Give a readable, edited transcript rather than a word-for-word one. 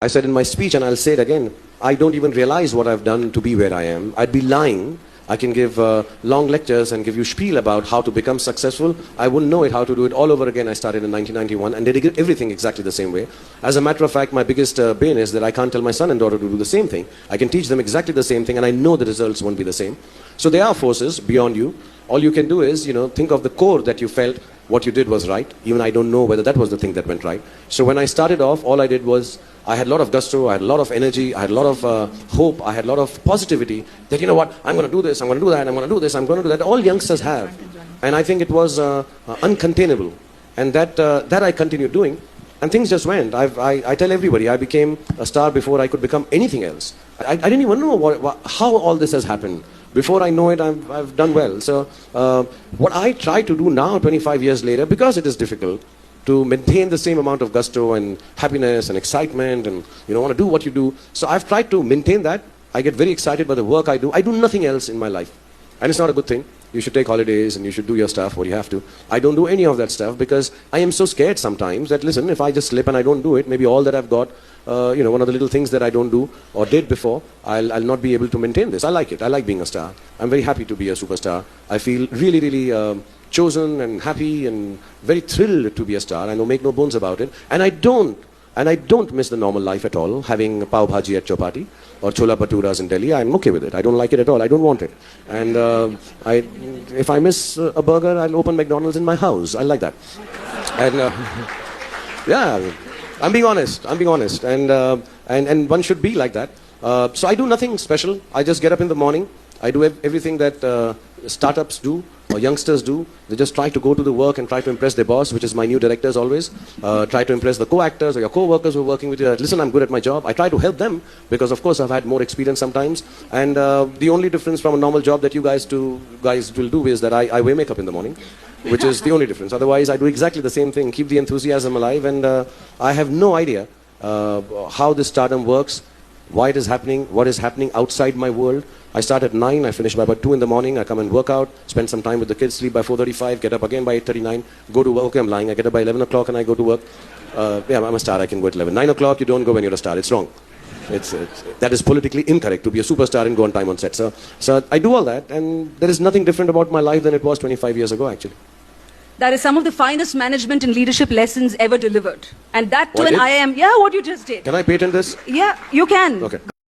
I said in my speech, and I'll say it again, I don't even realize what I've done to be where I am. I'd be lying. I can give long lectures and give you spiel about how to become successful. I wouldn't know it, how to do it all over again. I started in 1991 and did everything exactly the same way. As a matter of fact, my biggest bane is that I can't tell my son and daughter to do the same thing. I can teach them exactly the same thing, and I know the results won't be the same. So there are forces beyond you. All you can do is, think of the core that you felt what you did was right. Even I don't know whether that was the thing that went right. So when I started off, all I did was, I had a lot of gusto, I had a lot of energy, I had a lot of hope, I had a lot of positivity that, you know what, I'm going to do this, I'm going to do that, I'm going to do this, I'm going to do that. All youngsters have. And I think it was uncontainable. And that I continued doing. And things just went. I tell everybody, I became a star before I could become anything else. I didn't even know how all this has happened. Before I know it, I've done well. So what I try to do now, 25 years later, because it is difficult, to maintain the same amount of gusto and happiness and excitement and want to do what you do. So I've tried to maintain that. I get very excited by the work I do. I do nothing else in my life. And it's not a good thing. You should take holidays and you should do your stuff, what you have to. I don't do any of that stuff because I am so scared sometimes that, listen, if I just slip and I don't do it, maybe all that I've got, one of the little things that I don't do or did before, I'll not be able to maintain this. I like it. I like being a star. I'm very happy to be a superstar. I feel really, really chosen and happy and very thrilled to be a star. I make no bones about it. And I don't miss the normal life at all, having pav bhaji at Chowpatty or chola bhaturas in Delhi. I'm okay with it. I don't like it at all. I don't want it. And if I miss a burger, I'll open McDonald's in my house. I like that. And yeah, I'm being honest. And one should be like that. So I do nothing special. I just get up in the morning. I do everything that startups do or youngsters do. They just try to go to the work and try to impress their boss, which is my new directors always. Try to impress the co-actors or your co-workers who are working with you. Listen, I'm good at my job. I try to help them because, of course, I've had more experience sometimes. And the only difference from a normal job that you guys will do is that I wear makeup in the morning, which is the only difference. Otherwise, I do exactly the same thing, keep the enthusiasm alive. And I have no idea how this stardom works, why it is happening, what is happening outside my world. I start at 9, I finish by about 2 in the morning, I come and work out, spend some time with the kids, sleep by 4:35, get up again by 8:39, go to work. Okay, I'm lying, I get up by 11 o'clock and I go to work. Yeah, I'm a star, I can go at 11. 9 o'clock, you don't go when you're a star, it's wrong. That is politically incorrect to be a superstar and go on time on set. So I do all that, and there is nothing different about my life than it was 25 years ago, actually. That is some of the finest management and leadership lessons ever delivered. And that to an IIM, yeah, what you just did. Can I patent this? Yeah, you can. Okay.